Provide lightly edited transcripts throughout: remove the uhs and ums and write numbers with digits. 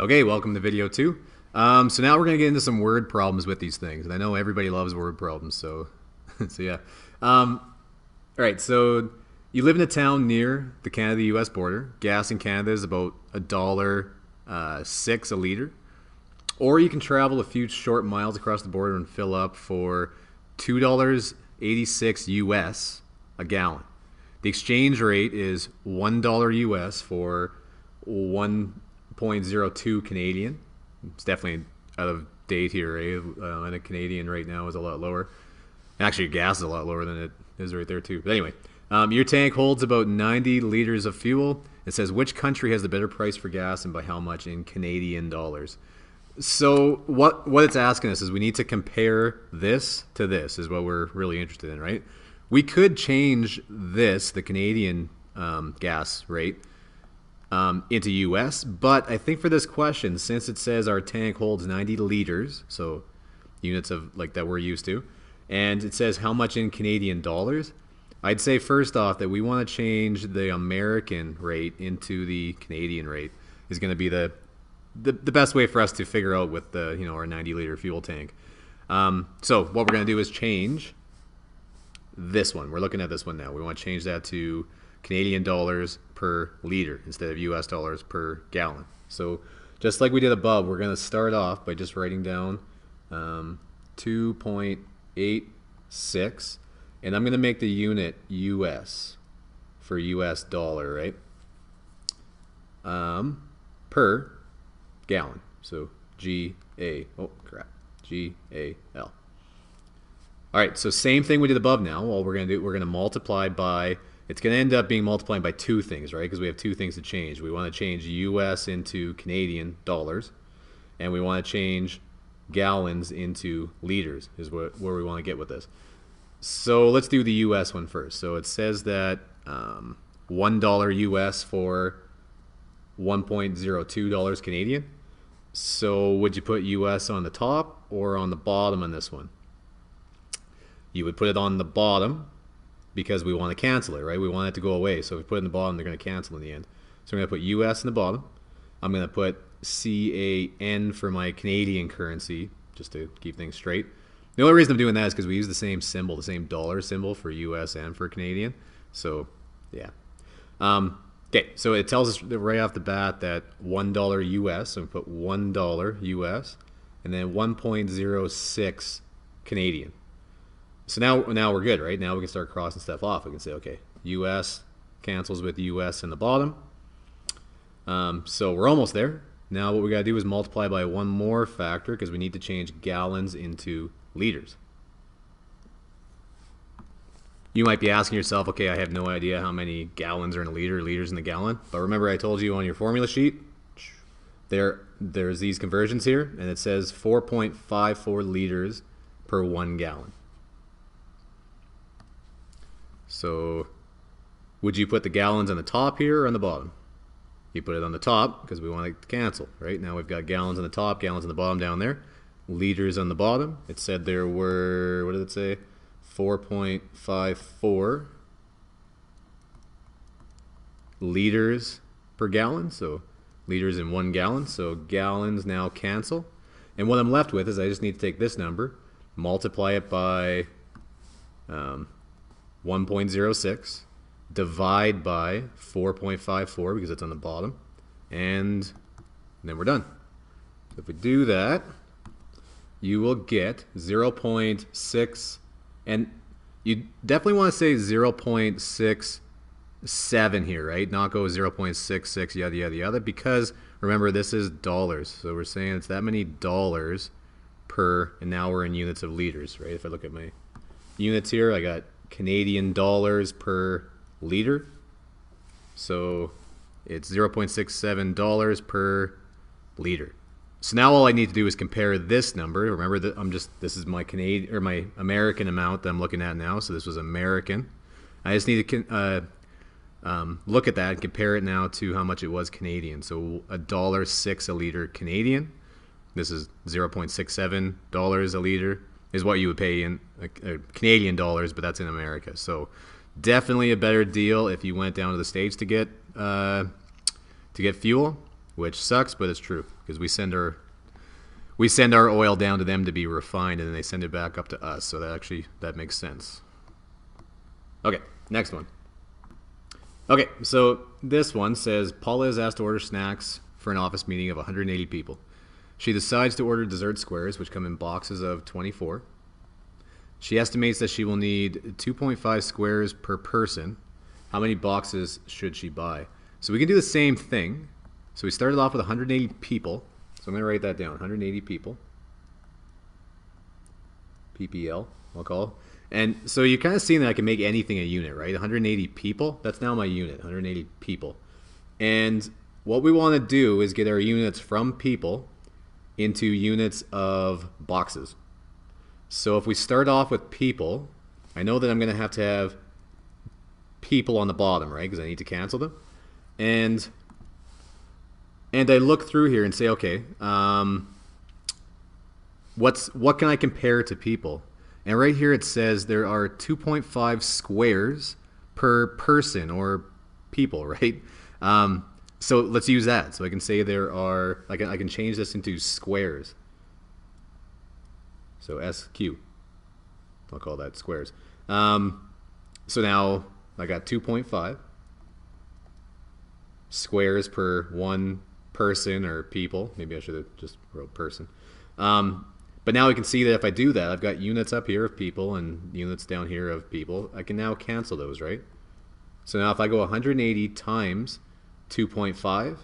Okay, welcome to video 2. So now we're going to get into some word problems with these things. And I know everybody loves word problems, so, so yeah. All right, so you live in a town near the Canada-US border. Gas in Canada is about $1.06 a liter. Or you can travel a few short miles across the border and fill up for $2.86 US a gallon. The exchange rate is $1 US for 1.02 Canadian. It's definitely out of date here, eh? And a Canadian right now is a lot lower. Actually, gas is a lot lower than it is right there too. But anyway, your tank holds about 90 liters of fuel. It says which country has the better price for gas and by how much in Canadian dollars. So what it's asking us is we need to compare this to this is what we're really interested in, right? We could change this, the Canadian gas rate, into US, but I think for this question, since it says our tank holds 90 liters, so units of like that we're used to, and it says how much in Canadian dollars, I'd say first off that we want to change the American rate into the Canadian rate is going to be the best way for us to figure out with the our 90-liter fuel tank. So what we're going to do is change this one. We're looking at this one now. We want to change that to Canadian dollars per liter instead of US dollars per gallon. So just like we did above, we're going to start off by just writing down 2.86, and I'm going to make the unit US for US dollar, right? Per gallon. So G-A-L. All right, so same thing we did above now. All we're going to multiply by, it's going to end up being multiplying by two things, right? Because we have two things to change. We want to change US into Canadian dollars, and we want to change gallons into liters is where we want to get with this. So let's do the US one first. So it says that $1 US for $1.02 Canadian. So would you put US on the top or on the bottom on this one? You would put it on the bottom because we want to cancel it, right? We want it to go away. So if we put it in the bottom, they're going to cancel in the end. So I'm going to put US in the bottom. I'm going to put CAN for my Canadian currency, just to keep things straight. The only reason I'm doing that is because we use the same symbol, the same dollar symbol for US and for Canadian. So, yeah. Okay, so it tells us right off the bat that $1 US, so we put $1 US, and then 1.06 Canadian. So now we're good, right? Now we can start crossing stuff off. We can say, okay, US cancels with US in the bottom. So we're almost there. Now what we got to do is multiply by one more factor because we need to change gallons into liters. You might be asking yourself, okay, I have no idea how many gallons are in a liter, liters in a gallon. But remember I told you on your formula sheet, there's these conversions here, and it says 4.54 liters per 1 gallon. So would you put the gallons on the top here or on the bottom? You put it on the top because we want it to cancel, right? Now we've got gallons on the top, gallons on the bottom down there, liters on the bottom. It said there were, what did it say? 4.54 liters per gallon, so liters in 1 gallon. So gallons now cancel. And what I'm left with is I just need to take this number, multiply it by 1.06, divide by 4.54 because it's on the bottom, and then we're done. So if we do that, you will get 0.6, and you definitely want to say 0.67 here, right? Not go 0.66 yada yada yada, because remember this is dollars, so we're saying it's that many dollars per, and now we're in units of liters, right? If I look at my units here, I got Canadian dollars per liter, so it's $0.67 per liter. So now all I need to do is compare this number. Remember that this is my Canadian or my American amount that I'm looking at now. So this was American. I just need to look at that and compare it now to how much it was Canadian. So $1.06 a liter Canadian. This is $0.67 a liter is what you would pay in Canadian dollars, but that's in America. So definitely a better deal if you went down to the States to get fuel. which sucks, but it's true because we send our oil down to them to be refined, and then they send it back up to us. So that makes sense. Okay, next one. Okay, so this one says Paula is asked to order snacks for an office meeting of 180 people. She decides to order dessert squares, which come in boxes of 24. She estimates that she will need 2.5 squares per person. How many boxes should she buy? So we can do the same thing. So we started off with 180 people. So I'm going to write that down, 180 people. PPL, I'll call it. And so you're kind of seeing that I can make anything a unit, right? 180 people, that's now my unit, 180 people. And what we want to do is get our units from people into units of boxes. So if we start off with people, I know that I'm going to have people on the bottom, right? Because I need to cancel them. And I look through here and say, okay, what can I compare to people? And right here it says there are 2.5 squares per person or people, right? So let's use that. So I can say there are, I can change this into squares. So SQ, I'll call that squares. So now I got 2.5 squares per one person or people. Maybe I should have just wrote person. But now we can see that if I do that, I've got units up here of people and units down here of people. I can now cancel those, right? So now if I go 180 times 2.5,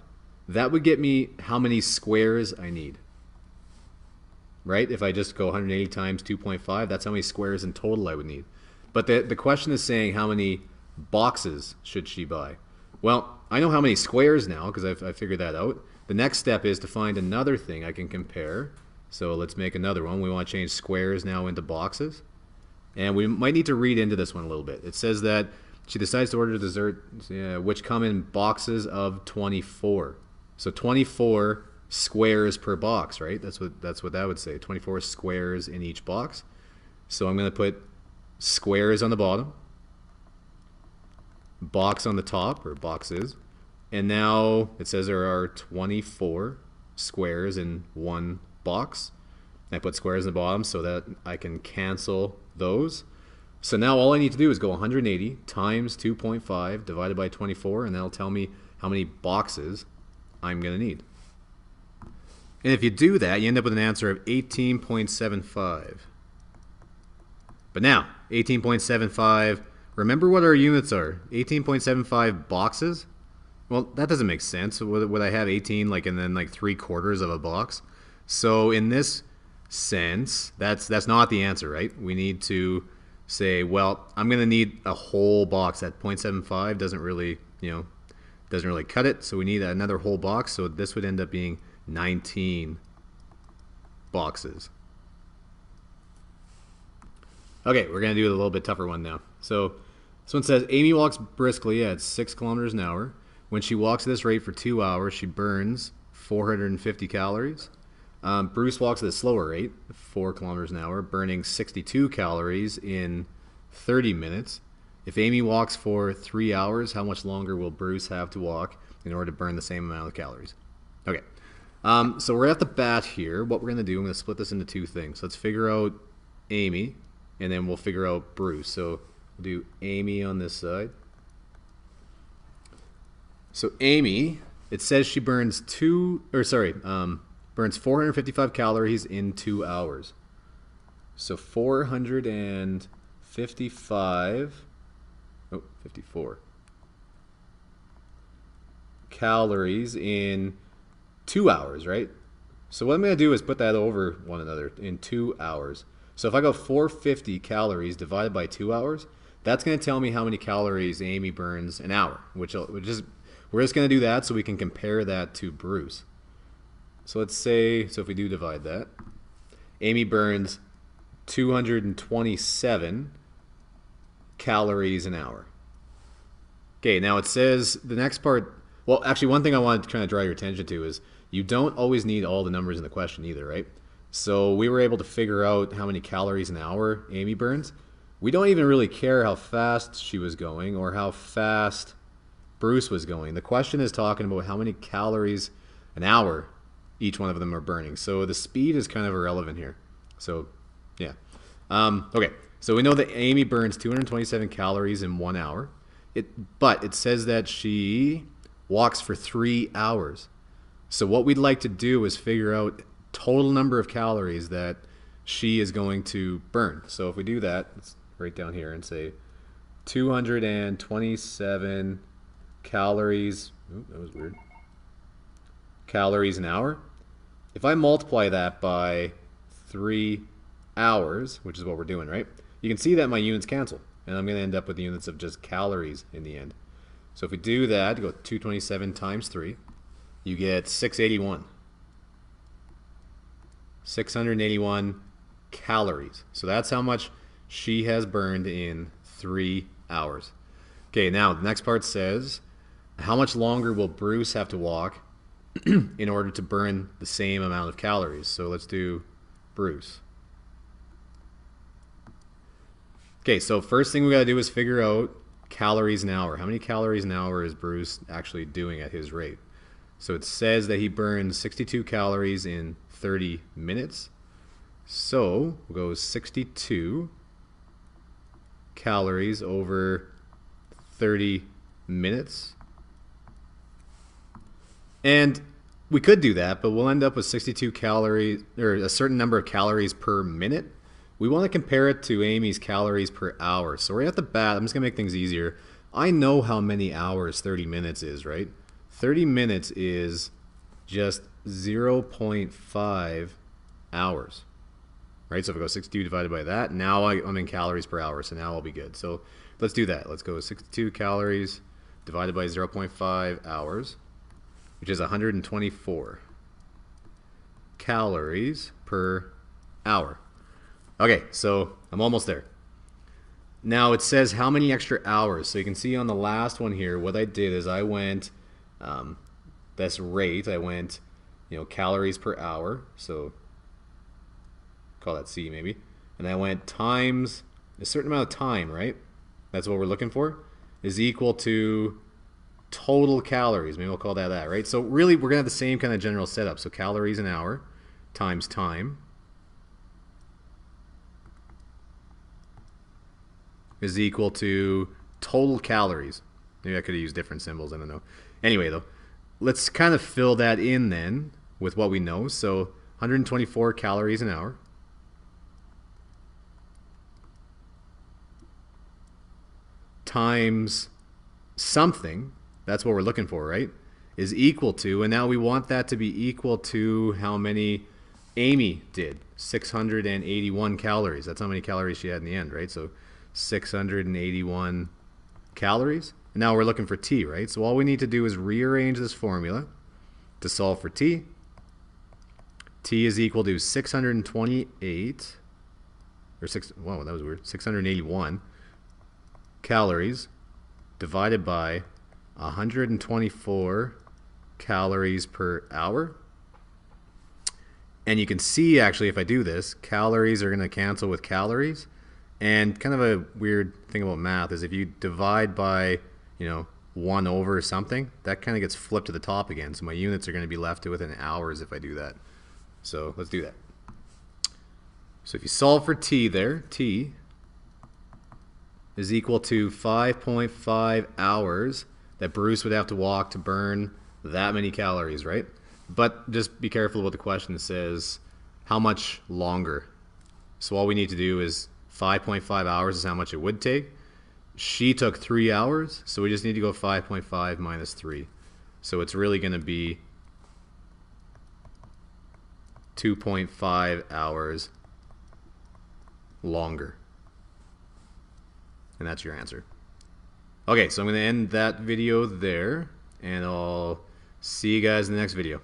that would get me how many squares I need. Right? If I just go 180 times 2.5, that's how many squares in total I would need. But the question is saying how many boxes should she buy? Well, I know how many squares now because I've figured that out. The next step is to find another thing I can compare. So let's make another one. We want to change squares now into boxes. And we might need to read into this one a little bit. It says that she decides to order dessert, which come in boxes of 24. So 24 squares per box, right? That's what that would say. 24 squares in each box. So I'm going to put squares on the bottom, box on the top, or boxes. And now it says there are 24 squares in one box. I put squares in the bottom so that I can cancel those. So now all I need to do is go 180 times 2.5 divided by 24, and that'll tell me how many boxes I'm going to need. And if you do that, you end up with an answer of 18.75. But now, 18.75, remember what our units are. 18.75 boxes? Well, that doesn't make sense. Would I have 18 and then 3/4 of a box? So in this sense, that's not the answer, right? We need to say, well, I'm going to need a whole box. That 0.75 doesn't really cut it. So we need another whole box. So this would end up being 19 boxes. Okay, we're going to do a little bit tougher one now. So this one says, Amy walks briskly at 6 kilometers an hour. When she walks at this rate for 2 hours, she burns 450 calories. Bruce walks at a slower rate, 4 kilometers an hour, burning 62 calories in 30 minutes. If Amy walks for 3 hours, how much longer will Bruce have to walk in order to burn the same amount of calories? Okay, so right off the bat here, what we're going to do, I'm going to split this into two things. Let's figure out Amy, and then we'll figure out Bruce. So we'll do Amy on this side. So Amy, it says she burns burns 455 calories in 2 hours. So 54 calories in 2 hours, right? So what I'm going to do is put that over one another in 2 hours. So if I go 450 calories divided by 2 hours, that's going to tell me how many calories Amy burns an hour, which is, we're just going to do that so we can compare that to Bruce. So let's say, so if we do divide that, Amy burns 227 calories an hour. Okay, now it says the next part, well, actually one thing I wanted to kind of draw your attention to is you don't always need all the numbers in the question either, right? So we were able to figure out how many calories an hour Amy burns. We don't even really care how fast she was going or how fast Bruce was going. The question is talking about how many calories an hour each one of them are burning. So the speed is kind of irrelevant here. So yeah. Okay, so we know that Amy burns 227 calories in 1 hour. But it says that she walks for 3 hours. So what we'd like to do is figure out total number of calories that she is going to burn. So if we do that, let's write down here and say 227 calories. Ooh, that was weird. Calories an hour. If I multiply that by 3 hours, which is what we're doing, right? You can see that my units cancel, and I'm going to end up with units of just calories in the end. So if we do that, go 227 times 3, you get 681. 681 calories. So that's how much she has burned in 3 hours. Okay, now the next part says, how much longer will Bruce have to walk in order to burn the same amount of calories? So let's do Bruce. Okay, so first thing we gotta do is figure out calories an hour. How many calories an hour is Bruce actually doing at his rate? So it says that he burns 62 calories in 30 minutes. So we'll go 62 calories over 30 minutes. And we could do that, but we'll end up with 62 calories, or a certain number of calories per minute. We want to compare it to Amy's calories per hour. So right off the bat, I'm just going to make things easier. I know how many hours 30 minutes is, right? 30 minutes is just 0.5 hours, right? So if I go 62 divided by that, now I'm in calories per hour, so now I'll be good. So let's do that. Let's go 62 calories divided by 0.5 hours, which is 124 calories per hour. Okay, so I'm almost there. Now it says how many extra hours. So you can see on the last one here, what I did is I went, this rate, I went, calories per hour. So call that C maybe. And I went times a certain amount of time, right? That's what we're looking for, is equal to total calories. Maybe we'll call that, right? So really, we're going to have the same kind of general setup. So calories an hour times time is equal to total calories. Maybe I could have used different symbols. I don't know. Anyway, though, let's kind of fill that in then with what we know. So 124 calories an hour times something, that's what we're looking for, right, is equal to, and now we want that to be equal to how many Amy did, 681 calories. That's how many calories she had in the end, right? So 681 calories. And now we're looking for T, right? So all we need to do is rearrange this formula to solve for T. T is equal to 628, or whoa, that was weird, 681 calories divided by 124 calories per hour. And you can see, actually, if I do this, calories are going to cancel with calories. And kind of a weird thing about math is if you divide by, 1 over something, that kind of gets flipped to the top again. So my units are going to be left to within hours if I do that. So let's do that. So if you solve for T there, T is equal to 5.5 hours that Bruce would have to walk to burn that many calories, right? But just be careful what the question says, how much longer? So all we need to do is 5.5 hours is how much it would take. She took 3 hours, so we just need to go 5.5 minus 3. So it's really going to be 2.5 hours longer. And that's your answer. Okay, so I'm going to end that video there, and I'll see you guys in the next video.